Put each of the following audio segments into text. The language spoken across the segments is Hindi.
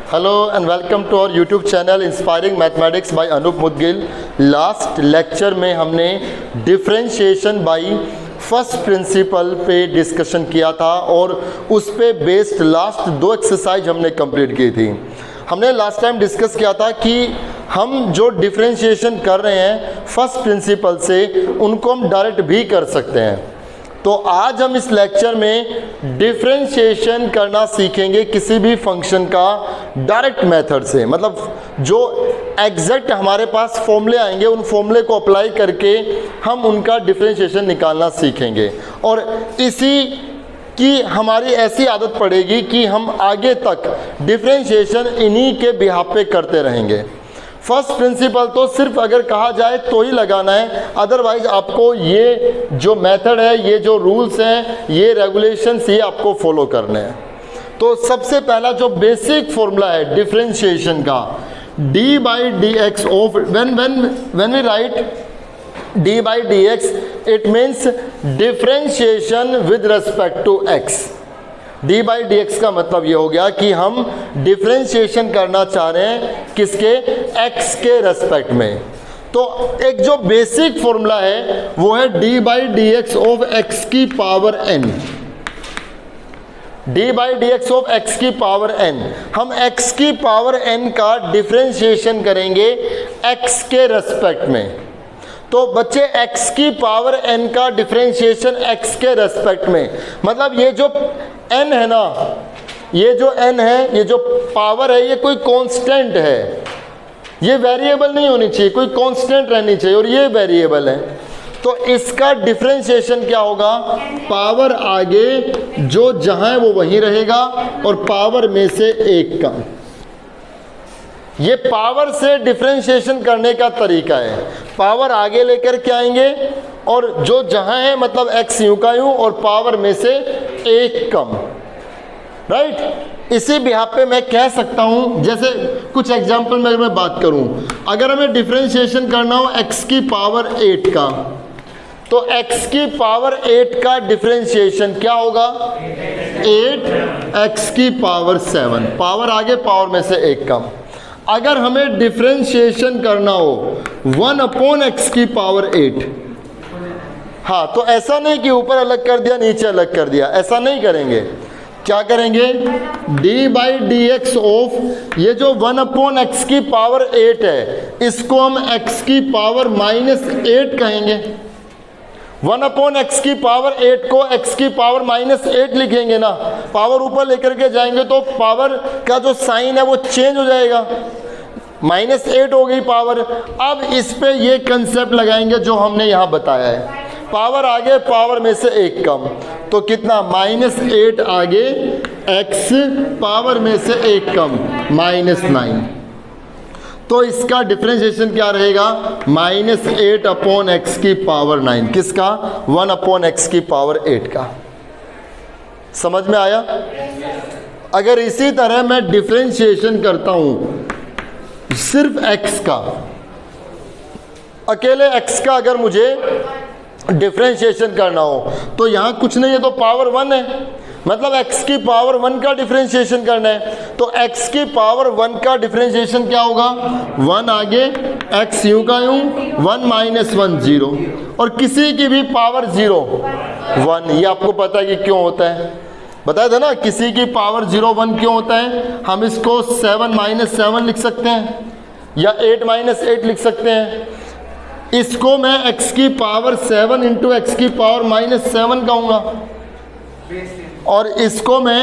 Hello and welcome to our YouTube channel Inspiring Mathematics by Anup Mudgil। Last lecture में हमने डिफरेंशिएशन बाई फर्स्ट प्रिंसिपल पे डिस्कशन किया था और उस पे बेस्ड लास्ट दो एक्सरसाइज हमने कंप्लीट की थी। हमने लास्ट टाइम डिस्कस किया था कि हम जो डिफरेंशिएशन कर रहे हैं फर्स्ट प्रिंसिपल से उनको हम डायरेक्ट भी कर सकते हैं। तो आज हम इस लेक्चर में डिफरेंशिएशन करना सीखेंगे किसी भी फंक्शन का डायरेक्ट मेथड से, मतलब जो एग्जैक्ट हमारे पास फॉर्मूले आएंगे उन फॉर्मूले को अप्लाई करके हम उनका डिफरेंशिएशन निकालना सीखेंगे और इसी की हमारी ऐसी आदत पड़ेगी कि हम आगे तक डिफरेंशिएशन इन्हीं के बिहाफ पे करते रहेंगे। फर्स्ट प्रिंसिपल तो सिर्फ अगर कहा जाए तो ही लगाना है, अदरवाइज आपको ये जो मेथड है, ये जो रूल्स हैं, ये रेगुलेशंस, ये आपको फॉलो करने हैं। तो सबसे पहला जो बेसिक फॉर्मूला है डिफरेंशिएशन का, d by d x of when we write d by d x it means differentiation with respect to x। d by d x का मतलब ये हो गया कि हम डिफरेंशिएशन करना चाह रहे हैं किसके, x के रेस्पेक्ट में। तो एक जो बेसिक फॉर्मूला है वो है d by d x of x की power n। d by d x of x की पावर n, हम x की पावर n का डिफरेंशिएशन करेंगे x के रेस्पेक्ट में। तो बच्चे x की पावर n का डिफरेंशिएशन x के रेस्पेक्ट में, मतलब ये जो n है ना, ये जो n है, ये जो पावर है, ये कोई कांस्टेंट है, ये वेरिएबल नहीं होनी चाहिए, कोई कांस्टेंट रहनी चाहिए और ये वेरिएबल है। तो इसका डिफरेंशिएशन क्या होगा, पावर आगे जो जहां है वो वहीं रहेगा और पावर में से एक कम। ये पावर से डिफरेंशिएशन करने का तरीका है, पावर आगे लेकर के आएंगे और जो जहां है मतलब x यूं का यूं और पावर में से एक कम, राइट। इसी बिहाफ पे मैं कह सकता हूं, जैसे कुछ एग्जांपल में मैं बात करूं, अगर हमें डिफरेंशिएशन करना हो x की पावर 8 का, तो x की पावर 8 का डिफरेंशिएशन क्या होगा, 8x की पावर 7, पावर आगे पावर में से एक कम। अगर हमें डिफरेंशिएशन करना हो 1 अपॉन एक्स की पावर 8, हाँ, तो ऐसा नहीं कि ऊपर अलग कर दिया नीचे अलग कर दिया, ऐसा नहीं करेंगे। क्या करेंगे, d by d x of ये जो 1 अपॉन एक्स की पावर 8 है इसको हम x की पावर -8 कहेंगे। 1 अपॉन एक्स की पावर 8 को x की पावर -8 लिखेंगे ना, पावर ऊपर लेकर के जाएंगे तो पावर का जो साइन है वो चेंज हो जाएगा, -8 हो गई पावर। अब इस पे ये कंसेप्ट लगाएंगे जो हमने यहाँ बताया है, पावर आगे पावर में से एक कम, तो कितना, -8 आगे x पावर में से एक कम -9। तो इसका डिफरेंशिएशन क्या रहेगा, -8 अपॉन एक्स की पावर 9, किसका, 1 अपॉन एक्स की पावर 8 का। समझ में आया। अगर इसी तरह मैं डिफरेंशिएशन करता हूं सिर्फ x का, अकेले x का अगर मुझे डिफरेंशिएशन करना हो तो यहां कुछ नहीं है, तो पावर 1 है, मतलब x की पावर 1 का डिफरेंशिएशन करना है। तो x की पावर 1 का डिफरेंशिएशन क्या होगा, 1 आगे x यूं का यूं, 1 -1 0, और किसी की भी पावर 0 1। ये आपको पता है कि क्यों होता है, बताया था ना, किसी की पावर 0 1 क्यों होता है। हम इसको 7 -7 लिख सकते हैं या 8 -8 लिख सकते हैं। इसको मैं x की पावर 7 इंटू एक्स की पावर -7 कहूँगा और इसको मैं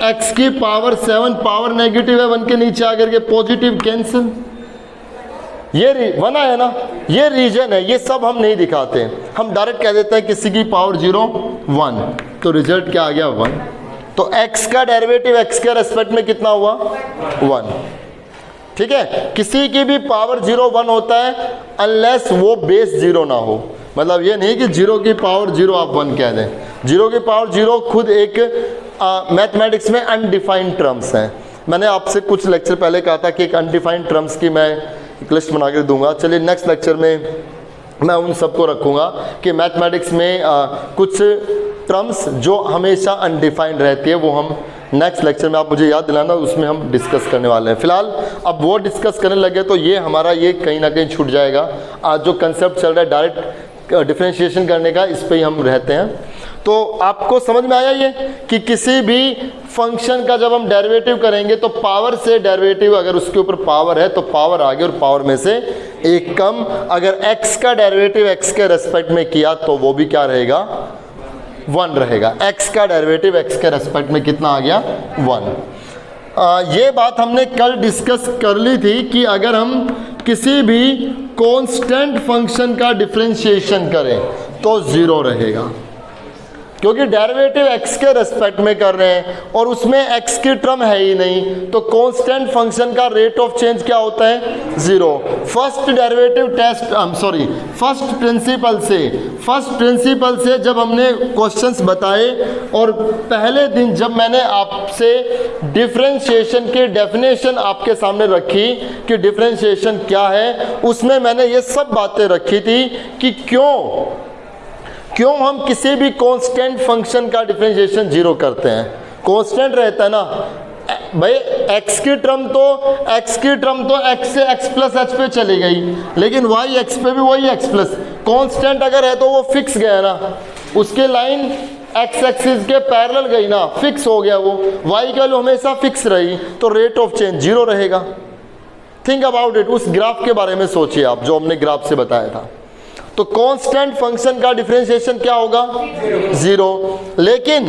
x की पावर 7, पावर नेगेटिव है 1 के नीचे आकर के पॉजिटिव कैंसिल, ये 1 आया ना, ये रीजन है, ये सब हम नहीं दिखाते, हम डायरेक्ट कह देते हैं किसी की पावर 0 1, तो रिजल्ट क्या आ गया, 1। तो x का डेरिवेटिव x के रेस्पेक्ट में कितना हुआ, 1, ठीक है। किसी की भी पावर 0 1 होता है अनलेस वो बेस 0 ना हो, मतलब ये नहीं कि 0 की पावर 0 आप 1 कह दें। 0 की पावर 0 खुद एक मैथमेटिक्स में अनडिफाइंड टर्म्स हैं। मैंने आपसे कुछ लेक्चर पहले कहा था कि एक अनडिफाइंड टर्म्स की मैं एक लिस्ट बना कर दूंगा। चलिए नेक्स्ट लेक्चर में मैं उन सबको रखूँगा कि मैथमेटिक्स में कुछ टर्म्स जो हमेशा अनडिफाइंड रहती है वो हम नेक्स्ट लेक्चर में आप मुझे याद दिलाना, उसमें हम डिस्कस करने वाले हैं। फिलहाल अब वो डिस्कस करने लगे तो ये हमारा ये कहीं ना कहीं छूट जाएगा। आज जो कंसेप्ट चल रहा है डायरेक्ट डिफरेंशिएशन करने का, इस पे ही हम रहते हैं। तो आपको समझ में आया ये कि किसी भी फंक्शन का जब हम डेरिवेटिव करेंगे तो पावर से डेरिवेटिव, अगर उसके ऊपर पावर है तो पावर आगे और पावर में से एक कम। अगर x का डेरिवेटिव x के रेस्पेक्ट में किया तो वो भी क्या रहेगा, 1 रहेगा। x का डेरिवेटिव x के रेस्पेक्ट में कितना आ गया, 1। ये बात हमने कल डिस्कस कर ली थी कि अगर हम किसी भी कांस्टेंट फंक्शन का डिफरेंशिएशन करें तो 0 रहेगा, क्योंकि डेरिवेटिव x के रेस्पेक्ट में कर रहे हैं और उसमें x की टर्म है ही नहीं, तो कांस्टेंट फंक्शन का रेट ऑफ चेंज क्या होता है, 0। First derivative test, first principle से जब हमने क्वेश्चंस बताए और पहले दिन जब मैंने आपसे डिफरेंशिएशन की डेफिनेशन आपके सामने रखी कि डिफरेंशिएशन क्या है, उसमें मैंने ये सब बातें रखी थी कि क्यों हम किसी भी कांस्टेंट फंक्शन का डिफरेंशिएशन 0 करते हैं। कांस्टेंट रहता है ना भाई, x की टर्म तो x से x प्लस h पे चली गई, लेकिन y x पे भी वही x प्लस। कांस्टेंट अगर है तो वो फिक्स गया ना, उसके लाइन x एक्सिस के पैरेलल गई ना, फिक्स हो गया वो। y की वैल्यू हमेशा फिक्स रही तो रेट ऑफ चेंज 0 रहेगा। थिंक अबाउट इट, उस ग्राफ के बारे में सोचिए आप जो हमने ग्राफ से बताया था। तो कांस्टेंट फंक्शन का डिफरेंशिएशन क्या होगा, 0। लेकिन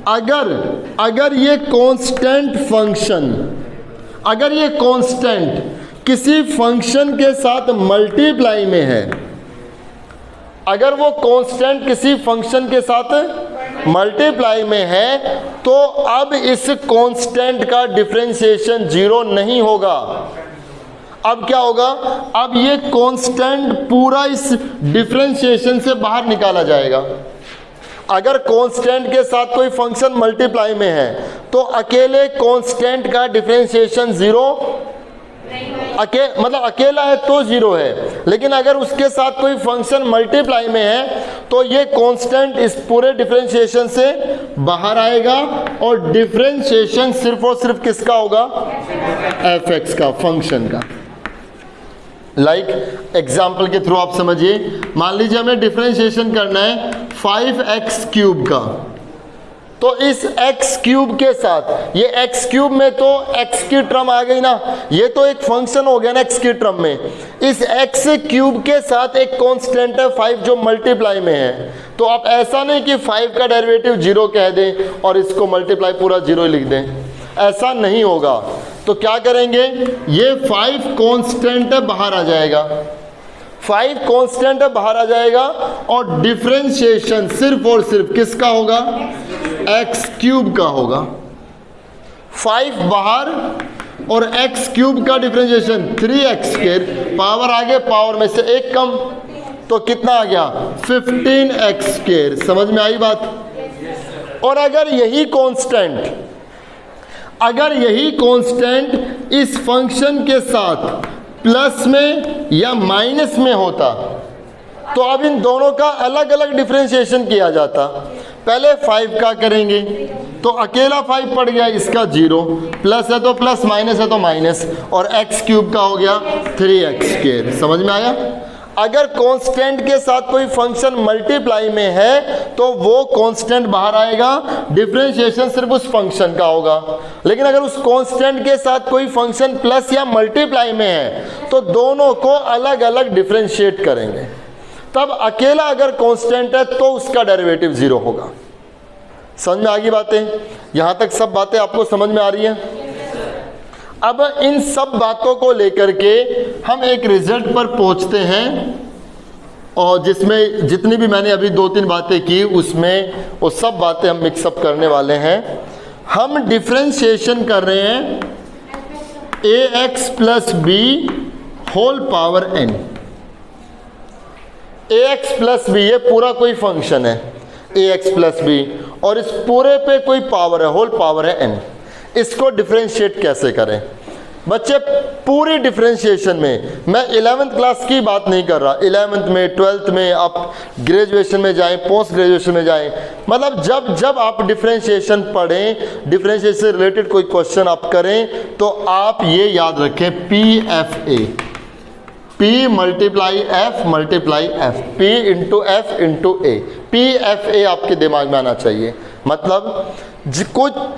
अगर ये कांस्टेंट फंक्शन, अगर ये कांस्टेंट किसी फंक्शन के साथ मल्टीप्लाई में है, अगर वो कांस्टेंट किसी फंक्शन के साथ मल्टीप्लाई में है तो अब इस कांस्टेंट का डिफरेंशिएशन 0 नहीं होगा। अब क्या होगा, अब ये कांस्टेंट पूरा इस डिफरेंशिएशन से बाहर निकाला जाएगा। अगर कांस्टेंट के साथ कोई फंक्शन मल्टीप्लाई में है तो अकेले कांस्टेंट का डिफरेंशिएशन 0 मतलब अकेला है तो 0 है, लेकिन अगर उसके साथ कोई फंक्शन मल्टीप्लाई में है तो ये कांस्टेंट इस पूरे डिफरेंशिएशन से बाहर आएगा और डिफरेंशिएशन सिर्फ और सिर्फ किसका होगा, f(x) का, फंक्शन का। एग्जाम्पल के थ्रू आप समझिए, मान लीजिए हमें डिफरेंशिएशन करना है 5x³ का, तो इस x³ के साथ, ये x³ में तो x की टर्म आ गई ना, ये तो एक फंक्शन हो गया ना x की टर्म में। इस x³ के साथ एक कांस्टेंट है 5 जो मल्टीप्लाई में है, तो आप ऐसा नहीं कि 5 का डेरिवेटिव 0 कह दें और इसको मल्टीप्लाई पूरा 0 लिख दें, ऐसा नहीं होगा। तो क्या करेंगे, ये 5 कांस्टेंट है बाहर आ जाएगा, 5 कांस्टेंट है बाहर आ जाएगा और डिफरेंशिएशन सिर्फ और सिर्फ किसका होगा, x³ का होगा। 5 बाहर और x³ का डिफरेंशिएशन 3x², पावर आगे पावर में से एक कम, तो कितना आ गया 15x²। समझ में आई बात। और अगर यही कांस्टेंट इस फंक्शन के साथ प्लस में या माइनस में होता तो अब इन दोनों का अलग अलग डिफरेंशिएशन किया जाता। पहले 5 का करेंगे तो अकेला 5 पड़ गया, इसका 0, प्लस है तो प्लस, माइनस है तो माइनस, और x³ का हो गया 3x²। समझ में आया। अगर कांस्टेंट के साथ कोई फंक्शन मल्टीप्लाई में है तो वो कांस्टेंट बाहर आएगा, डिफरेंशिएशन सिर्फ उस फंक्शन का होगा। लेकिन अगर उस कांस्टेंट के साथ कोई फंक्शन प्लस या मल्टीप्लाई में है तो दोनों को अलग अलग डिफरेंशिएट करेंगे, तब अकेला अगर कांस्टेंट है तो उसका डेरिवेटिव 0 होगा। समझ में आ गई बातें, यहां तक सब बातें आपको समझ में आ रही हैं। अब इन सब बातों को लेकर के हम एक रिजल्ट पर पहुंचते हैं, और जिसमें जितनी भी मैंने अभी 2-3 बातें की उसमें वो सब बातें हम मिक्सअप करने वाले हैं। हम डिफरेंशिएशन कर रहे हैं ax + b whole power n। ax + b ये पूरा कोई फंक्शन है ax + b, और इस पूरे पे कोई पावर है, होल पावर है n। इसको डिफरेंशिएट कैसे करें, बच्चे पूरी डिफरेंशिएशन में, मैं 11th क्लास की बात नहीं कर रहा, 11th में, 12th में, आप ग्रेजुएशन में जाएं, पोस्ट ग्रेजुएशन में जाएं, मतलब जब जब आप डिफरेंशिएशन पढ़ें, डिफरेंशिएशन से रिलेटेड कोई क्वेश्चन आप करें तो आप ये याद रखें, PFA, P multiply F multiply F, P into F into A, PFA आपके दिमाग में आना चाहिए। मतलब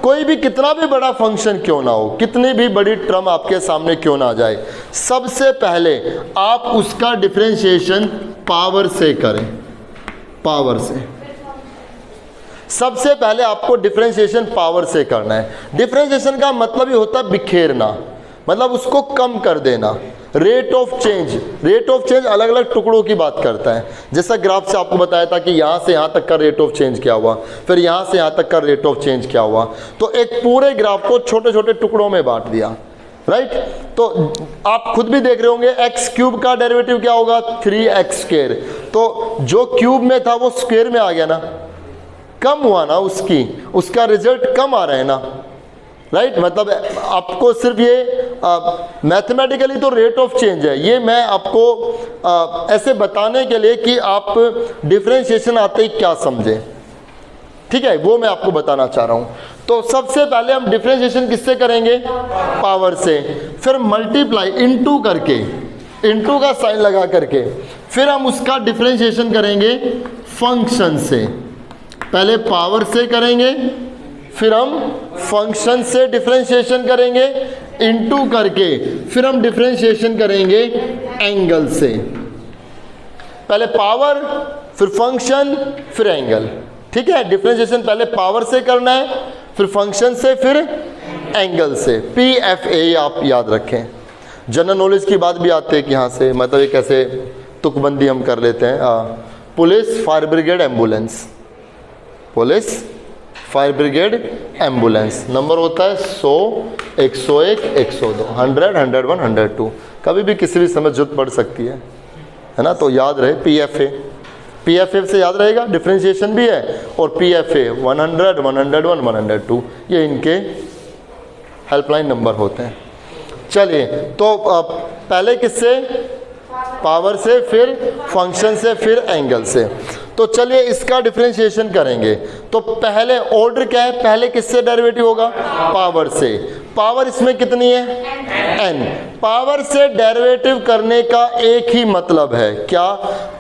कोई भी कितना भी बड़ा फंक्शन क्यों ना हो, कितनी भी बड़ी टर्म आपके सामने क्यों ना आ जाए, सबसे पहले आप उसका डिफरेंशिएशन पावर से करें, पावर से। सबसे पहले आपको डिफरेंशिएशन पावर से करना है। डिफरेंशिएशन का मतलब ही होता है बिखेरना, मतलब उसको कम कर देना। Rate of change, rate of change अलग अलग टुकड़ों की बात करता है। जैसा ग्राफ से आपको बताया था कि यहाँ से यहाँ तक का रेट ऑफ चेंज क्या हुआ, फिर यहाँ से यहाँ तक का रेट ऑफ चेंज क्या हुआ, तो एक पूरे ग्राफ को छोटे छोटे टुकड़ों में बांट दिया, राइट। तो आप खुद भी देख रहे होंगे एक्स क्यूब का डेरिवेटिव क्या होगा, 3x स्क्वायर, तो जो क्यूब में था वो स्क्वायर में आ गया ना, कम हुआ ना, उसका रिजल्ट कम आ रहा है ना, राइट। मतलब आपको सिर्फ ये मैथमेटिकली तो रेट ऑफ चेंज है, ये मैं आपको ऐसे बताने के लिए कि आप डिफरेंशिएशन आते ही क्या समझें, ठीक है, वो मैं आपको बताना चाह रहा हूँ। तो सबसे पहले हम डिफरेंशिएशन किससे करेंगे, पावर से, फिर मल्टीप्लाई इनटू करके, इनटू का साइन लगा करके, फिर हम उसका डिफरेंशिएशन करेंगे फंक्शन से। पहले पावर से करेंगे, फिर हम फंक्शन से डिफरेंशिएशन करेंगे, इनटू करके फिर हम डिफरेंशिएशन करेंगे एंगल से। पहले पावर, फिर फंक्शन, फिर एंगल, ठीक है। डिफरेंशिएशन पहले पावर से करना है, फिर फंक्शन से, फिर एंगल से। PFA आप याद रखें। जनरल नॉलेज की बात भी आती है कि यहाँ से, मतलब एक ऐसे तुकबंदी हम कर लेते हैं। Police, fire brigade, ambulance, police, fire brigade, ambulance, number होता है 100, 101, 102, 100, 101, 102। कभी भी किसी भी समय जरूरत पड़ सकती है ना, तो याद रहे PFA। PFA से याद रहेगा, डिफरेंशिएशन भी है, और PFA 100, 101, 102, ये इनके हेल्पलाइन नंबर होते हैं। चलिए, तो पहले किससे, पावर से, फिर फंक्शन से, फिर एंगल से। तो चलिए इसका डिफरेंशिएशन करेंगे। तो पहले ऑर्डर क्या है, पहले किससे डेरिवेटिव होगा, पावर से। पावर इसमें कितनी है, n। पावर से डेरिवेटिव करने का एक ही मतलब है, क्या,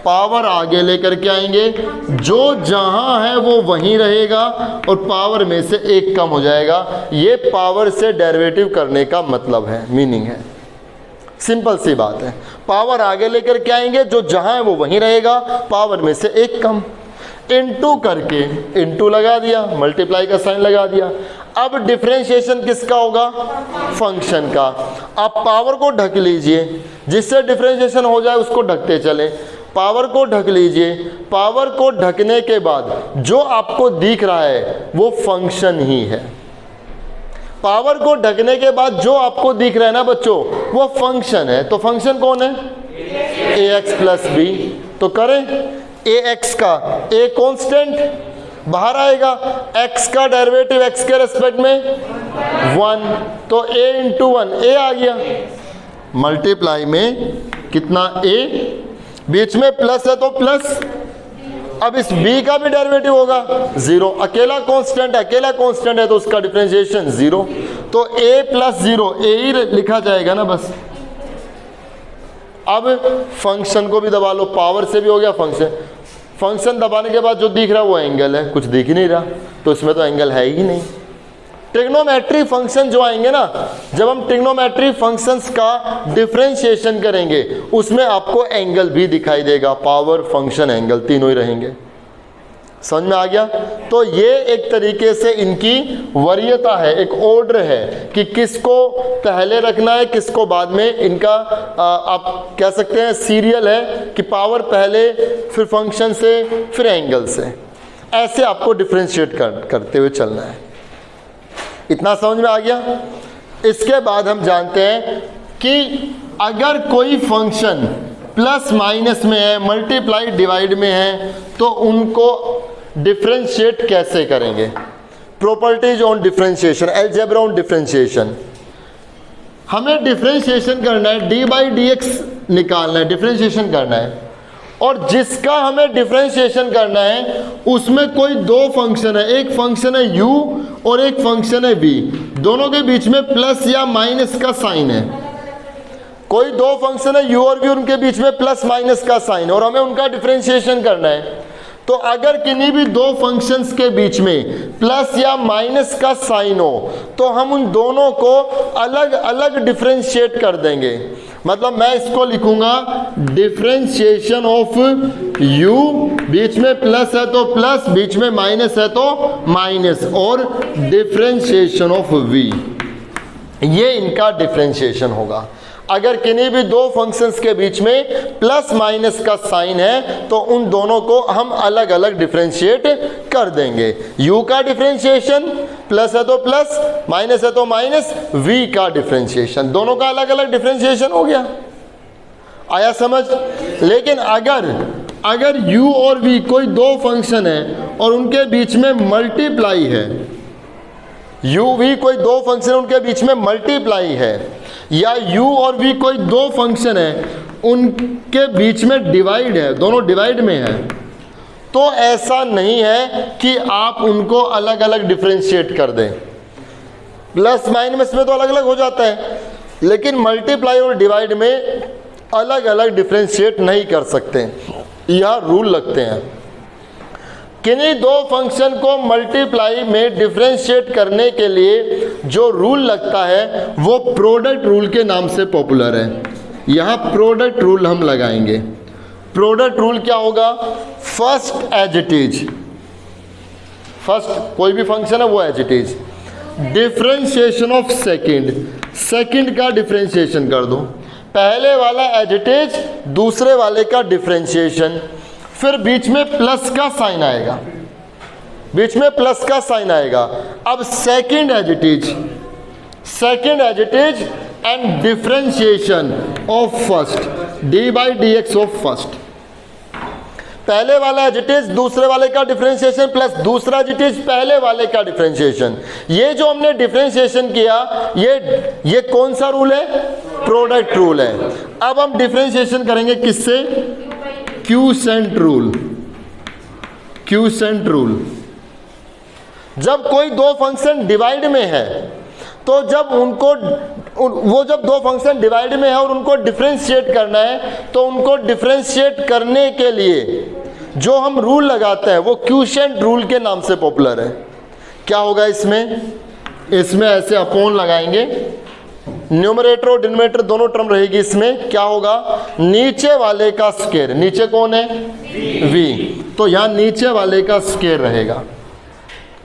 पावर आगे लेकर के आएंगे, जो जहां है वो वहीं रहेगा, और पावर में से एक कम हो जाएगा। ये पावर से डेरिवेटिव करने का मतलब है, मीनिंग है। सिंपल सी बात है, पावर आगे लेकर के आएंगे, जो जहां है वो वहीं रहेगा, पावर में से एक कम। इनटू करके, इनटू लगा दिया, मल्टीप्लाई का साइन लगा दिया। अब डिफरेंशिएशन किसका होगा, फंक्शन का। आप पावर को ढक लीजिए, जिससे डिफरेंशिएशन हो जाए उसको ढकते चले। पावर को ढक लीजिए, पावर को ढकने के बाद जो आपको दिख रहा है वो फंक्शन ही है। पावर को ढकने के बाद जो आपको दिख रहा है ना बच्चों, वो फंक्शन है। तो फंक्शन कौन है, ax प्लस बी। तो करें, ax का a कांस्टेंट बाहर आएगा, x का डेरिवेटिव x के रेस्पेक्ट में 1, तो a इंटू 1, a आ गया, मल्टीप्लाई में कितना a, बीच में प्लस है तो प्लस। अब इस b का भी डेरिवेटिव होगा 0, अकेला कांस्टेंट है तो उसका डिफरेंशिएशन 0, तो a प्लस 0, a ही लिखा जाएगा ना बस। अब फंक्शन को भी दबा लो, पावर से भी हो गया फंक्शन दबाने के बाद जो दिख रहा है वो एंगल है, कुछ दिख ही नहीं रहा, तो इसमें तो एंगल है ही नहीं। ट्रिग्नोमेट्री फंक्शन जो आएंगे ना, जब हम ट्रिग्नोमेट्री फंक्शंस का डिफरेंशिएशन करेंगे उसमें आपको एंगल भी दिखाई देगा, पावर, फंक्शन, एंगल तीनों ही रहेंगे। समझ में आ गया। तो ये एक तरीके से इनकी वरीयता है, एक ऑर्डर है कि किसको पहले रखना है, किसको बाद में। इनका आप कह सकते हैं सीरियल है कि पावर पहले, फिर फंक्शन से, फिर एंगल से। ऐसे आपको डिफरेंशिएट करते हुए चलना है। इतना समझ में आ गया। इसके बाद हम जानते हैं कि अगर कोई फंक्शन प्लस माइनस में है, मल्टीप्लाई डिवाइड में है, तो उनको डिफरेंशिएट कैसे करेंगे। Properties on differentiation, algebra on differentiation. हमें डिफरेंशिएशन करना है, डी बाई डी एक्स निकालना है, डिफरेंशिएशन करना है, और जिसका हमें डिफरेंशिएशन करना है उसमें कोई दो फंक्शन है, एक फंक्शन है u और एक फंक्शन है v, दोनों के बीच में प्लस या माइनस का साइन है। कोई दो फंक्शन है u और v, उनके बीच में प्लस माइनस का साइन है और हमें उनका डिफरेंशिएशन करना है। तो अगर किन्हीं भी दो फंक्शंस के बीच में प्लस या माइनस का साइन हो तो हम उन दोनों को अलग अलग डिफरेंशिएट कर देंगे। मतलब मैं इसको लिखूंगा डिफरेंशिएशन ऑफ u, बीच में प्लस है तो प्लस, बीच में माइनस है तो माइनस, और डिफरेंशिएशन ऑफ v, ये इनका डिफरेंशिएशन होगा। अगर किन्हीं भी दो फंक्शंस के बीच में प्लस माइनस का साइन है तो उन दोनों को हम अलग अलग डिफरेंशिएट कर देंगे। u का डिफरेंशिएशन प्लस है तो प्लस, माइनस है तो माइनस, v का डिफरेंशिएशन, दोनों का अलग अलग डिफरेंशिएशन हो गया। आया समझ? लेकिन अगर u और v कोई दो फंक्शन है और उनके बीच में मल्टीप्लाई है, u v कोई दो फंक्शन उनके बीच में मल्टीप्लाई है, या u और v कोई दो फंक्शन है उनके बीच में डिवाइड है, दोनों डिवाइड में है, तो ऐसा नहीं है कि आप उनको अलग अलग डिफरेंशिएट कर दें। प्लस माइनस में तो अलग अलग हो जाता है, लेकिन मल्टीप्लाई और डिवाइड में अलग अलग डिफरेंशिएट नहीं कर सकते। यह रूल लगते हैं। किन्हीं दो फंक्शन को मल्टीप्लाई में डिफरेंशिएट करने के लिए जो रूल लगता है वो प्रोडक्ट रूल के नाम से पॉपुलर है। यहाँ प्रोडक्ट रूल हम लगाएंगे। प्रोडक्ट रूल क्या होगा? First as it is, first कोई भी फंक्शन है वो as it is, differentiation of second, second का डिफरेंशिएशन कर दो, पहले वाला एज इट इज, दूसरे वाले का डिफरेंशिएशन, फिर बीच में प्लस का साइन आएगा, बीच में प्लस का साइन आएगा। अब second as it is, second as it is and differentiation of first, d by d x of first, पहले वाला एज इट इज, दूसरे वाले का डिफरेंशिएशन प्लस दूसरा एज इट इज, पहले वाले का डिफरेंशिएशन। ये जो हमने डिफरेंशिएशन किया ये कौन सा रूल है? प्रोडक्ट रूल है। अब हम डिफरेंशिएशन करेंगे किससे? Quotient rule, quotient rule. जब कोई दो फंक्शन डिवाइड में है तो जब उनको जब दो फंक्शन डिवाइड में है और उनको डिफरेंशिएट करना है तो उनको डिफरेंशिएट करने के लिए जो हम रूल लगाते हैं वो क्यूसेंट रूल के नाम से पॉपुलर है। क्या होगा इसमें? इसमें ऐसे अपॉन लगाएंगे, न्यूमरेटर और डिनोमिनेटर दोनों टर्म रहेगी। इसमें क्या होगा? नीचे वाले का स्क्वायर, नीचे कौन है? v, तो यहाँ नीचे वाले का स्क्वायर रहेगा,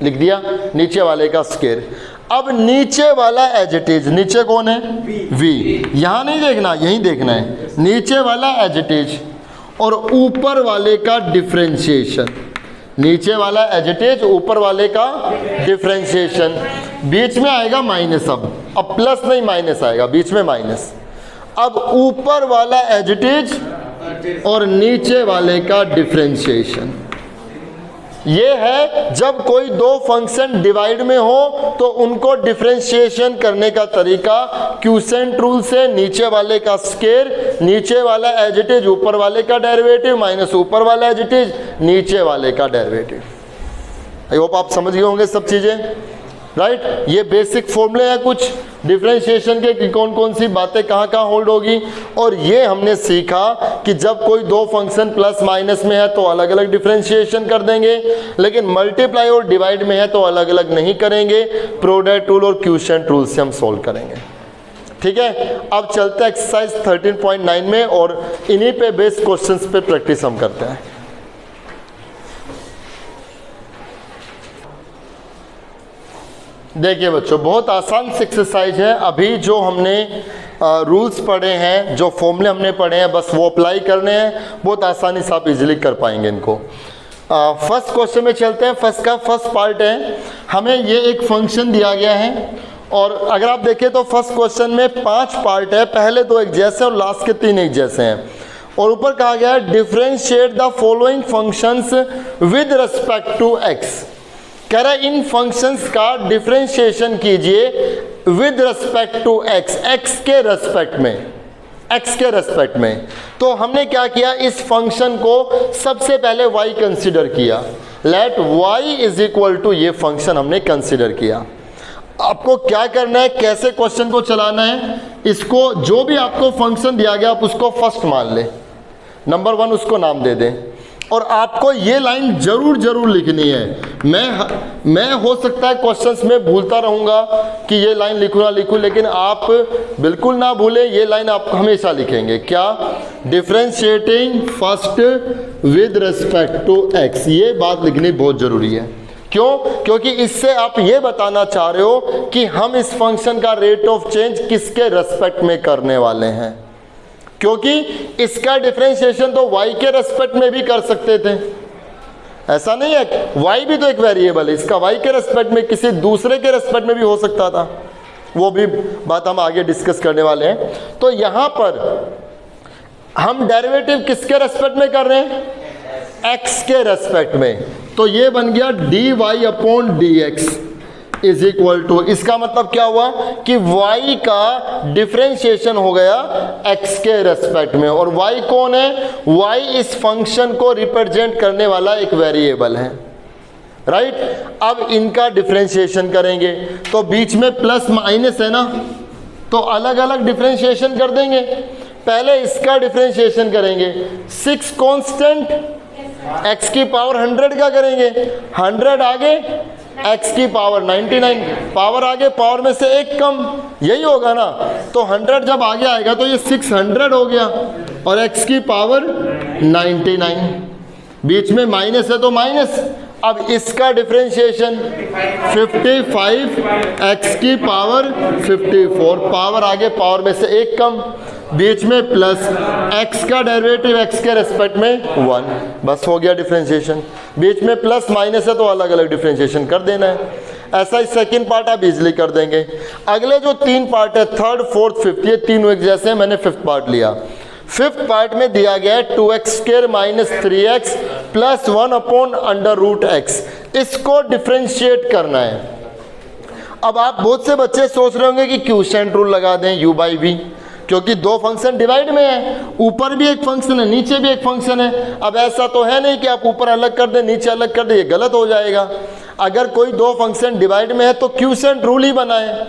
लिख दिया नीचे वाले का स्क्वायर। अब नीचे वाला एज इट इज, नीचे कौन है? v, यहाँ नहीं देखना, यहीं देखना है, नीचे वाला एज इट इज और ऊपर वाले का डिफरेंशिएशन, नीचे वाला एज इट इज, ऊपर वाले का डिफरेंशिएशन, बीच में आएगा माइनस। अब प्लस नहीं माइनस आएगा, बीच में माइनस। अब ऊपर वाला एज इट इज और नीचे वाले का डिफरेंशिएशन। ये है जब कोई दो फंक्शन डिवाइड में हो तो उनको डिफरेंशिएशन करने का तरीका क्यूसेंट रूल से, नीचे वाले का स्क्वायर, नीचे वाला एज इट इज, ऊपर वाले का डेरिवेटिव माइनस ऊपर वाला एज इट इज, नीचे वाले का डेरिवेटिव। आई होप आप समझ गए होंगे सब चीजें, राइट? ये बेसिक फॉर्मूले हैं कुछ डिफरेंशिएशन के कि कौन कौन सी बातें कहाँ कहाँ होल्ड होगी। और ये हमने सीखा कि जब कोई दो फंक्शन प्लस माइनस में है तो अलग अलग डिफरेंशिएशन कर देंगे, लेकिन मल्टीप्लाई और डिवाइड में है तो अलग अलग नहीं करेंगे। प्रोडक्ट रूल और क्यूसेंट रूल से हम सॉल्व करेंगे। ठीक है, अब चलते हैं एक्सरसाइज 13.9 में और इन्हीं पे बेस्ड क्वेश्चंस पे प्रैक्टिस हम करते हैं। देखिए बच्चों, बहुत आसान सी एक्सरसाइज है। अभी जो हमने रूल्स पढ़े हैं, जो फॉर्मूले हमने पढ़े हैं, बस वो अप्लाई करने हैं। बहुत आसानी से आप इजीली कर पाएंगे इनको। फर्स्ट क्वेश्चन में चलते हैं। फर्स्ट पार्ट है, हमें ये एक फंक्शन दिया गया है और अगर आप देखें तो फर्स्ट क्वेश्चन में 5 पार्ट है, पहले 2 एक जैसे और लास्ट के 3 एक जैसे हैं। और ऊपर कहा गया है differentiate the following functions with respect to x. कह रहा है इन फंक्शंस का डिफरेंशिएशन कीजिए with respect to x, x के रेस्पेक्ट में, एक्स के रेस्पेक्ट में। तो हमने क्या किया, इस फंक्शन को सबसे पहले y कंसीडर किया। Let y is equal to, ये फंक्शन हमने कंसीडर किया। आपको क्या करना है, कैसे क्वेश्चन को चलाना है, इसको जो भी आपको फंक्शन दिया गया आप उसको फर्स्ट मान लें, नंबर 1 उसको नाम दे दें, और आपको ये लाइन जरूर लिखनी है। मैं हो सकता है क्वेश्चंस में भूलता रहूँगा कि ये लाइन लिखूँ ना लिखूँ, लेकिन आप बिल्कुल ना भूलें, ये लाइन आप हमेशा लिखेंगे। क्या, differentiating first with respect to x, ये बात लिखनी बहुत ज़रूरी है। क्यों? क्योंकि इससे आप ये बताना चाह रहे हो कि हम इस फंक्शन का रेट ऑफ चेंज किसके रेस्पेक्ट में करने वाले हैं, क्योंकि इसका डिफरेंशिएशन तो y के रेस्पेक्ट में भी कर सकते थे, ऐसा नहीं है, y भी तो एक वेरिएबल है, इसका y के रेस्पेक्ट में किसी दूसरे के रेस्पेक्ट में भी हो सकता था, वो भी बात हम आगे डिस्कस करने वाले हैं। तो यहाँ पर हम डेरिवेटिव किसके रेस्पेक्ट में कर रहे हैं, x के रेस्पेक्ट में। तो ये बन गया dy upon dx is equal to, इसका मतलब क्या हुआ कि y का डिफरेंशिएशन हो गया x के रेस्पेक्ट में, और y कौन है, y इस फंक्शन को रिप्रेजेंट करने वाला एक वेरिएबल है, राइट। अब इनका डिफरेंशिएशन करेंगे तो बीच में प्लस माइनस है ना, तो अलग अलग डिफरेंशिएशन कर देंगे। पहले इसका डिफरेंशिएशन करेंगे, 6 कांस्टेंट x की पावर 100 का करेंगे, 100 आगे x की पावर 99, पावर आगे पावर में से एक कम, यही होगा ना। तो 100 जब आगे आएगा तो ये 600 हो गया, और x की पावर 99, बीच में माइनस है तो माइनस। अब इसका डिफरेंशिएशन 55 x की पावर 54, पावर आगे पावर में से एक कम, बीच में प्लस, x का डेरिवेटिव x के रेस्पेक्ट में 1, बस हो गया डिफरेंशिएशन। बीच में प्लस माइनस है तो अलग अलग डिफरेंशिएशन कर देना है। ऐसा ही सेकंड पार्ट आप इजीली कर देंगे। अगले जो 3 पार्ट है, थर्ड, फोर्थ, फिफ्थ, ये तीनों एक जैसे हैं, मैंने फिफ्थ पार्ट लिया। फिफ्थ पार्ट में दिया गया है 2x² minus 3x plus 1 upon under root x, इसको डिफरेंशिएट करना है। अब आप बहुत से बच्चे सोच रहे होंगे कि क्वोशिएंट रूल लगा दें u बाई v, क्योंकि दो फंक्शन डिवाइड में है, ऊपर भी एक फंक्शन है नीचे भी एक फंक्शन है। अब ऐसा तो है नहीं कि आप ऊपर अलग कर दें नीचे अलग कर दें, ये गलत हो जाएगा। अगर कोई दो फंक्शन डिवाइड में है तो क्वोशिएंट रूल ही बनाए।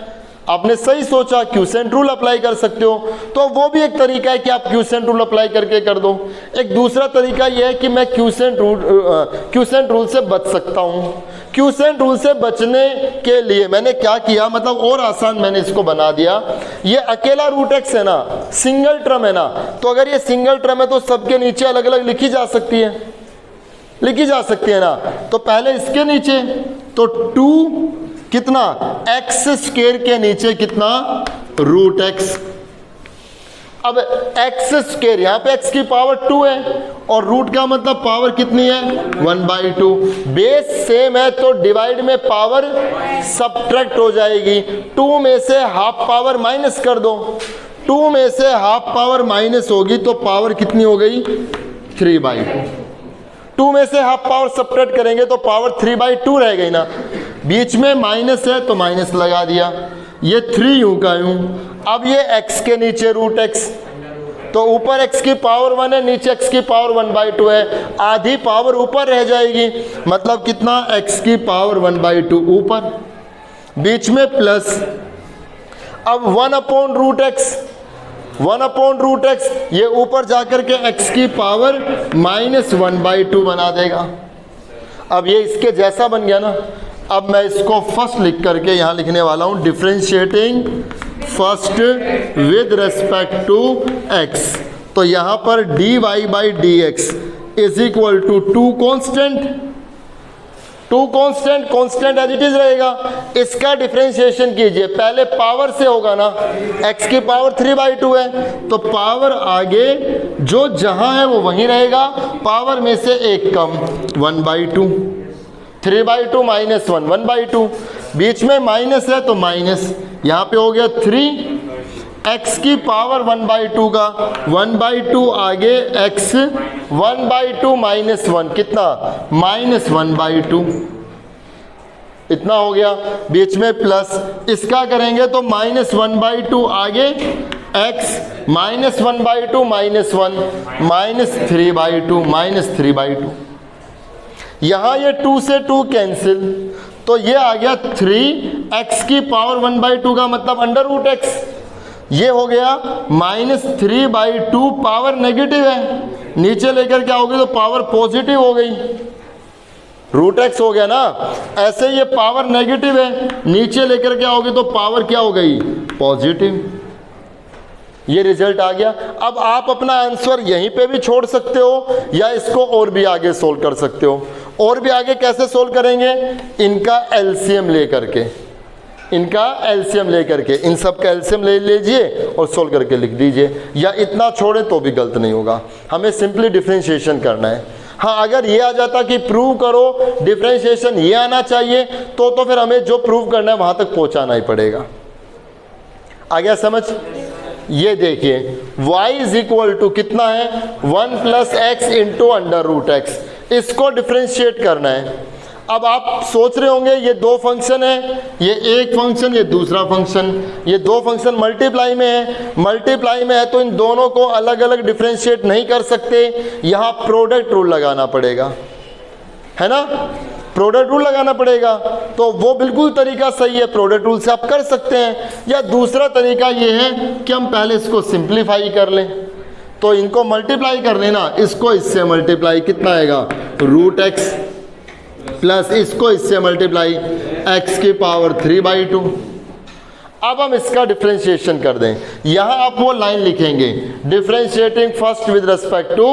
आपने सही सोचा, क्वोशिएंट रूल अप्लाई कर सकते हो, तो वो भी एक तरीका है कि आप क्वोशिएंट रूल अप्लाई करके कर दो। एक दूसरा तरीका ये है कि मैं क्वोशिएंट रूल से बच सकता हूँ। क्वोशिएंट रूल से बचने के लिए मैंने क्या किया, मतलब और आसान मैंने इसको बना दिया। ये अकेला रूट एक्स है ना, सिंगल टर्म है ना, तो अगर ये सिंगल टर्म है तो सबके नीचे अलग अलग लिखी जा सकती है ना। तो पहले इसके नीचे तो 2 कितना, एक्स स्क्वायर के नीचे कितना, रूट एक्स। अब एक्स स्क्वायर, यहाँ पे एक्स की पावर 2 है और रूट का मतलब पावर कितनी है, 1/2। बेस सेम है तो डिवाइड में पावर सब्ट्रैक्ट हो जाएगी। 2 में से हाफ पावर माइनस कर दो, 2 में से हाफ पावर माइनस होगी तो पावर कितनी हो गई, 3/2। 2 में से हाफ पावर सब्ट्रैक्ट करेंगे तो पावर 3/2 रह गई ना। बीच में माइनस है तो माइनस लगा दिया, ये 3 यूं का यूं। अब ये x के नीचे रूट x, तो ऊपर x की पावर 1 है, नीचे x की पावर 1/2 है, आधी पावर ऊपर रह जाएगी, मतलब कितना, x की पावर 1/2 ऊपर, बीच में प्लस। अब 1 upon root x, 1 upon root x, ये ऊपर जाकर के x की पावर -1/2 बना देगा। अब ये इसके जैसा बन गया ना। अब मैं इसको फर्स्ट लिख करके यहाँ लिखने वाला हूँ, differentiating first with respect to x। तो यहाँ पर dy by dx is equal to 2 constant as it is रहेगा। इसका डिफरेंशिएशन कीजिए, पहले पावर से होगा ना, x की पावर 3/2 है तो पावर आगे जो जहाँ है वो वहीं रहेगा, पावर में से एक कम, 1/2। 3/2 माइनस 1, 1/2, बीच में माइनस है तो माइनस, यहाँ पे हो गया 3, x की पावर 1/2 का 1/2 आगे x, 1/2 माइनस 1 कितना, -1/2। इतना हो गया, बीच में प्लस, इसका करेंगे तो -1/2 आगे x -1/2 -1 -3/2 -3/2। यहाँ ये 2 से 2 कैंसिल, तो ये आ गया 3x की पावर 1/2 का मतलब √x। ये हो गया -3/2, पावर नेगेटिव है, नीचे लेकर क्या हो गई तो पावर पॉजिटिव हो गई, √x हो गया ना। ऐसे ये पावर नेगेटिव है, नीचे लेकर क्या होगी तो पावर क्या हो गई पॉजिटिव। ये रिजल्ट आ गया। अब आप अपना आंसर यहीं पे भी छोड़ सकते हो या इसको और भी आगे सोल्व कर सकते हो। और भी आगे कैसे सोल्व करेंगे, इनका एलसीएम लेकर के, इनका एलसीएम लेकर के, इन सब का एलसीएम ले लीजिए और सोल्व करके लिख दीजिए, या इतना छोड़े तो भी गलत नहीं होगा। हमें सिंपली डिफरेंशिएशन करना है। हाँ, अगर ये आ जाता कि प्रूव करो डिफरेंशिएशन ये आना चाहिए तो फिर हमें जो प्रूव करना है वहां तक पहुंचाना ही पड़ेगा। आ गया समझ? ये देखिए y = कितना है 1 + x × √x, इसको डिफरेंशिएट करना है। अब आप सोच रहे होंगे ये दो फंक्शन है, ये एक फंक्शन ये दूसरा फंक्शन, ये दो फंक्शन मल्टीप्लाई में है तो इन दोनों को अलग अलग डिफरेंशिएट नहीं कर सकते, यहाँ प्रोडक्ट रूल लगाना पड़ेगा, है ना, प्रोडक्ट रूल लगाना पड़ेगा। तो वो बिल्कुल तरीका सही है, प्रोडक्ट रूल से आप कर सकते हैं। या दूसरा तरीका ये है कि हम पहले इसको सिंप्लीफाई कर लें, तो इनको मल्टीप्लाई कर लेना, इसको इससे मल्टीप्लाई कितना आएगा √x प्लस इसको इससे मल्टीप्लाई x की पावर 3/2। अब हम इसका डिफरेंशिएशन कर दें, यहाँ आप वो लाइन लिखेंगे differentiating first with respect to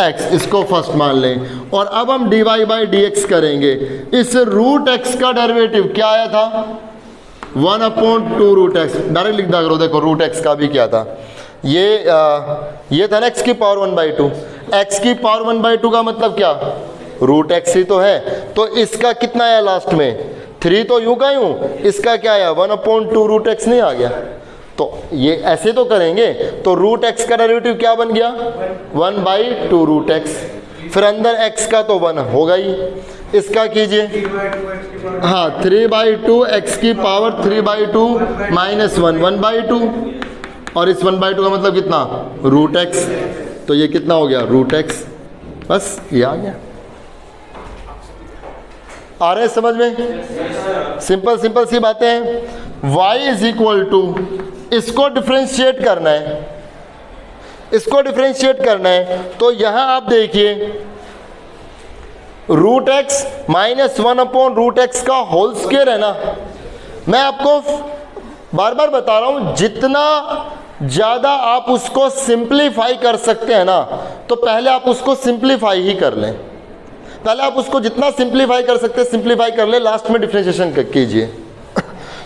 x, इसको फर्स्ट मान लें। और अब हम dy/dx करेंगे। इस √x का डेरिवेटिव क्या आया था 1/2 √x, डायरेक्ट लिख दिया करो। देखो √x का भी क्या था, ये था ना x की पावर 1/2, x की पावर 1/2 का मतलब क्या √x ही तो है, तो इसका कितना आया लास्ट में 3, तो यूं का यूं, इसका क्या आया 1/2 √x नहीं आ गया। तो ये ऐसे तो करेंगे, तो √x का डेरिवेटिव क्या बन गया 1/2 √x, फिर अंदर x का तो 1 होगा ही, इसका कीजिए हाँ 3/2 x की पावर 3/2 -1 1/2, और इस 1/2 का मतलब कितना √x, तो ये कितना हो गया √x, बस ये आ गया। आ रहे समझ में? सिंपल सी बातें हैं। y = इसको डिफरेंशिएट करना है, इसको डिफरेंशिएट करना है, तो यहां आप देखिए √x -1/√x का होल स्क्वायर है ना। मैं आपको बार बार बता रहा हूं, जितना ज़्यादा आप उसको सिंप्लीफाई कर सकते हैं ना, तो पहले आप उसको सिंप्लीफाई ही कर लें, पहले आप उसको जितना सिंप्लीफाई कर सकते हैं सिंप्लीफाई कर ले, लास्ट में डिफरेंशिएशन कीजिए।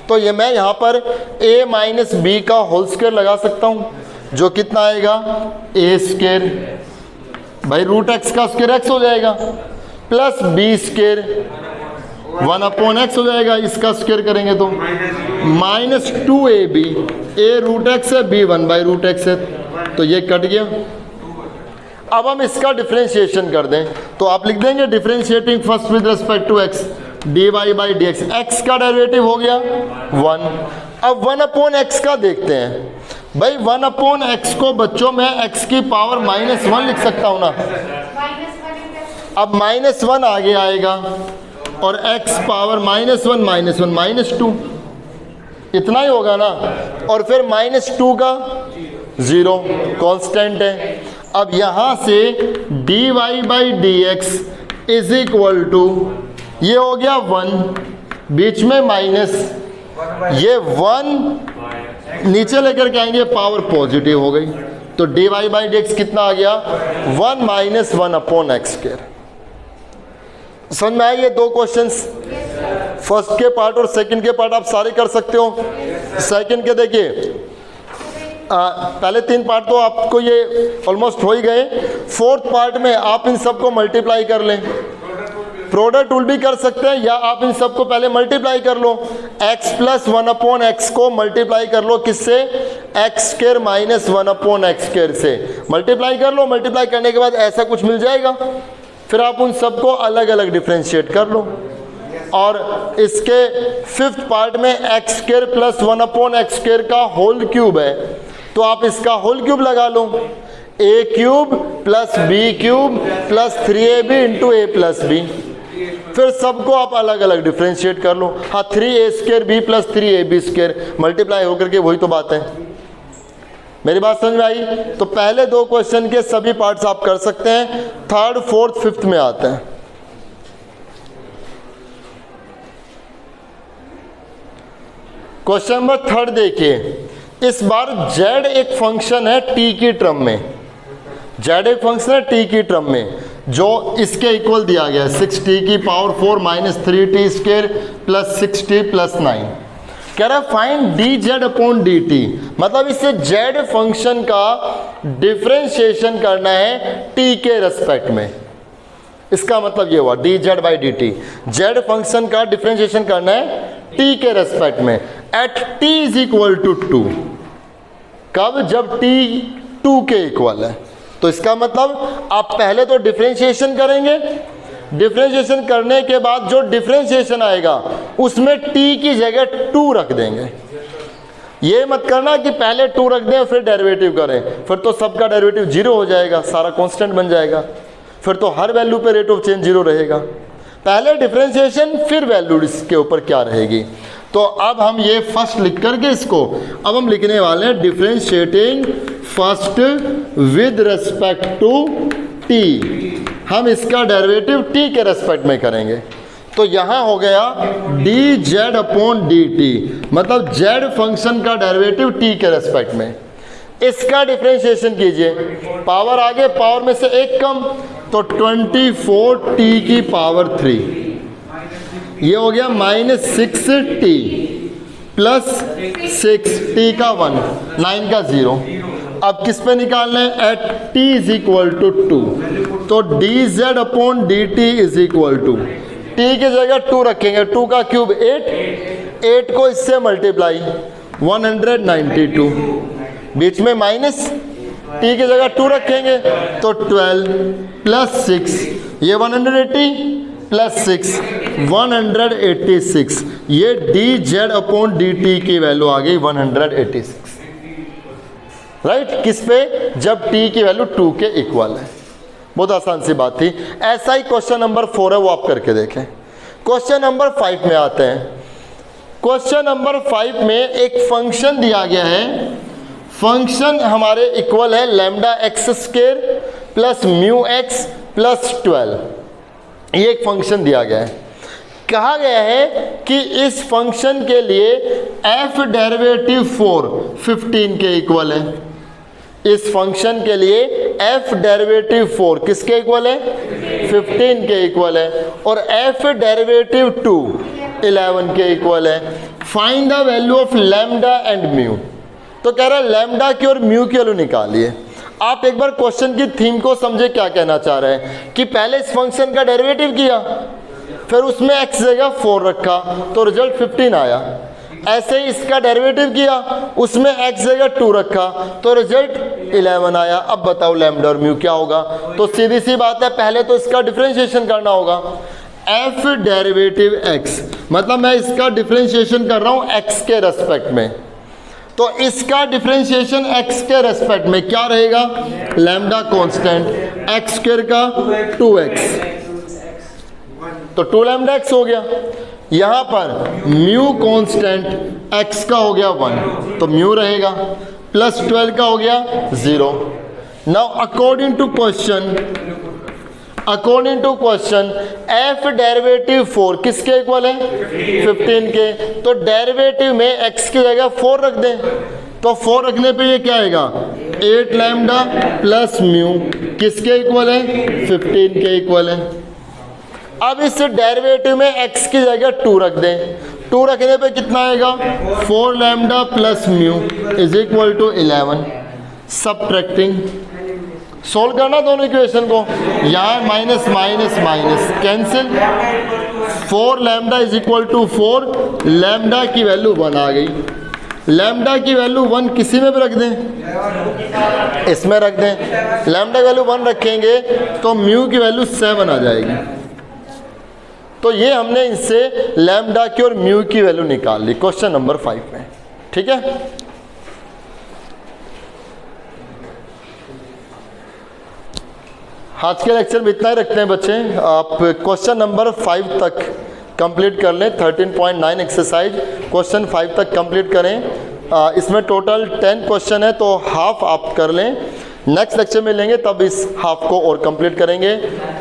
तो ये मैं यहाँ पर a - b का होल स्क्वायर लगा सकता हूँ, जो कितना आएगा a² भाई √x का स्क्वायर x हो जाएगा, प्लस b² 1/x हो जाएगा, इसका स्क्वायर करेंगे तो -2ab, a √x है, b 1/√x है, तो ये कट गया। अब हम इसका डिफरेंशिएशन कर दें, तो आप लिख देंगे differentiating first with respect to x dy/dx, x का डेरिवेटिव हो गया 1। अब 1/x का देखते हैं भाई, 1/x को बच्चों में x की पावर -1 लिख सकता हूं ना, अब -1 आगे आएगा और x पावर -1 -2 इतना ही होगा ना, और फिर -2 का 0 कांस्टेंट है। अब यहाँ से dy/dx = ये हो गया 1, बीच में माइनस, ये 1 नीचे लेकर के आएंगे पावर पॉजिटिव हो गई, तो dy/dx कितना आ गया 1 - 1/x²। समझ में आए ये दो क्वेश्चंस? फर्स्ट के पार्ट और सेकंड के पार्ट आप सारे कर सकते हो। सेकंड के देखिए पहले 3 पार्ट तो आपको ये ऑलमोस्ट हो ही गए, फोर्थ पार्ट में आप इन सबको मल्टीप्लाई कर लें, प्रोडक्ट रूल भी कर सकते हैं, या आप इन सबको पहले मल्टीप्लाई कर लो, x + 1/x को मल्टीप्लाई कर लो किससे x² - 1/x² से मल्टीप्लाई कर लो। मल्टीप्लाई करने के बाद ऐसा कुछ मिल जाएगा, फिर आप उन सबको अलग अलग डिफरेंशिएट कर लो, और इसके फिफ्थ पार्ट में x square plus 1/x square का होल क्यूब है, तो आप इसका होल क्यूब लगा लो, a cube plus b cube plus 3ab into a plus b. फिर सबको आप अलग अलग डिफ्रेंशिएट कर लो। हाँ, 3a square b plus 3ab square multiply होकर के वही तो बात है। मेरी बात समझ में आई? तो पहले दो क्वेश्चन के सभी पार्ट्स आप कर सकते हैं, थर्ड फोर्थ फिफ्थ में आते हैं। क्वेश्चन नंबर थर्ड देखिए, इस बार z एक फंक्शन है t की टर्म में, z एक फंक्शन है t की टर्म में जो इसके इक्वल दिया गया है 6t की power 4 minus 3t square plus 6t plus 9। कह रहा है फाइंड dz अपॉन dt, मतलब इससे z फंक्शन का डिफरेंशिएशन करना है t के रेस्पेक्ट में। इसका मतलब ये हुआ dz by dt, z function का डिफरेंशिएशन करना है t के रेस्पेक्ट में at t is equal to 2। कब? जब t 2 के इक्वल है। तो इसका मतलब आप पहले तो डिफरेंशिएशन करेंगे, डिफरेंशिएशन करने के बाद जो डिफरेंशिएशन आएगा उसमें t की जगह 2 रख देंगे। ये मत करना कि पहले 2 रख दें फिर डेरिवेटिव करें, फिर तो सबका डेरिवेटिव 0 हो जाएगा, सारा कांस्टेंट बन जाएगा, फिर तो हर वैल्यू पे रेट ऑफ चेंज 0 रहेगा। पहले डिफरेंशिएशन फिर वैल्यू इसके ऊपर क्या रहेगी। तो अब हम ये फर्स्ट लिख करके इसको अब हम लिखने वाले हैं differentiating first with respect to t। हम इसका डेरिवेटिव t के रेस्पेक्ट में करेंगे। तो यहाँ हो गया dz अपॉन dt, मतलब z फंक्शन का डेरिवेटिव t के रेस्पेक्ट में। इसका डिफरेंशिएशन कीजिए, पावर आगे पावर में से एक कम, तो 24t की पावर 3, ये हो गया माइनस 6t प्लस 6t का 1 9 का 0। अब किस पे निकालना है? At t is equal to 2, तो dz upon dt is equal to t की जगह 2 रखेंगे, 2 का क्यूब 8 को इससे मल्टीप्लाई 192, बीच में माइनस, t की जगह 2 रखेंगे तो 12 प्लस 6, ये 180 प्लस 6 186, ये dz अपॉन dt की वैल्यू आ गई 186, राइट? किस पे? जब t की वैल्यू 2 के इक्वल है। बहुत आसान सी बात थी। ऐसा ही क्वेश्चन नंबर 4 है, वो आप करके देखें। क्वेश्चन नंबर 5 में आते हैं। क्वेश्चन नंबर 5 में एक फंक्शन दिया गया है, फंक्शन हमारे इक्वल है lambda x square plus mu x plus 12। ये एक फंक्शन दिया गया है। कहा गया है कि इस फंक्शन के लिए f डेरिवेटिव 4 15 के इक्वल है। इस फंक्शन के लिए f डेरिवेटिव 4 किसके इक्वल है? 15 के इक्वल है, और f डेरिवेटिव 2 11 के इक्वल है। Find the value of lambda and mu. तो कह रहा है लैम्डा की और म्यू की वैल्यू निकालिए। आप एक बार क्वेश्चन की थीम को समझे, क्या कहना चाह रहे हैं कि पहले इस फंक्शन का डेरिवेटिव किया, फिर उसमें x जगह 4 रखा तो रिजल्ट 15 आया। ऐसे ही इसका डेरिवेटिव किया, उसमें x जगह 2 रखा तो रिजल्ट 11 आया। अब बताओ लैम्डा और म्यू क्या होगा? तो सीधी सी बात है, पहले तो इसका डिफरेंशिएशन करना होगा। f डेरिवेटिव x, मतलब मैं इसका डिफरेंशिएशन कर रहा हूँ x के रेस्पेक्ट में, तो इसका डिफरेंशिएशन x के रेस्पेक्ट में क्या रहेगा? लैम्डा कांस्टेंट, x स्क्वायर का 2x, तो 2 लैम्डा x हो गया। यहाँ पर म्यू कांस्टेंट x का हो गया 1, तो म्यू रहेगा, प्लस 12 का हो गया 0। Now according to question f derivative 4 किसके इक्वल है? 15 के। तो डेरिवेटिव में x की जगह 4 रख दें, तो 4 रखने पे ये क्या आएगा? 8 लैम्डा प्लस म्यू किसके इक्वल है? 15 के इक्वल है। अब इस डेरिवेटिव में x की जगह 2 रख दें, 2 रखने पे कितना आएगा? 4 lambda plus mu is equal to 11। Subtracting, solve करना दोनों इक्वेशन को, यहाँ minus minus minus cancel, 4 lambda is equal to 4, lambda की वैल्यू 1 आ गई। लैम्डा की वैल्यू 1 किसी में भी रख दें, इसमें रख दें। लैम्डा की वैल्यू 1 रखेंगे तो म्यू की वैल्यू 7 आ जाएगी। तो ये हमने इससे लैम्डा की और म्यू की वैल्यू निकाल ली क्वेश्चन नंबर 5 में। ठीक है, आज के लेक्चर में इतना ही रखते हैं बच्चे। आप क्वेश्चन नंबर 5 तक कंप्लीट कर लें। 13.9 एक्सरसाइज क्वेश्चन 5 तक कंप्लीट करें। इसमें टोटल 10 क्वेश्चन है, तो हाफ आप कर लें। नेक्स्ट लेक्चर में लेंगे तब इस हाफ को और कंप्लीट करेंगे,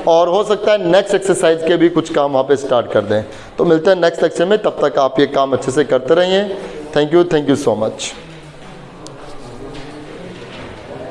और हो सकता है नेक्स्ट एक्सरसाइज के भी कुछ काम वहाँ पे स्टार्ट कर दें। तो मिलते हैं नेक्स्ट लेक्चर में, तब तक आप ये काम अच्छे से करते रहिए। Thank you so much.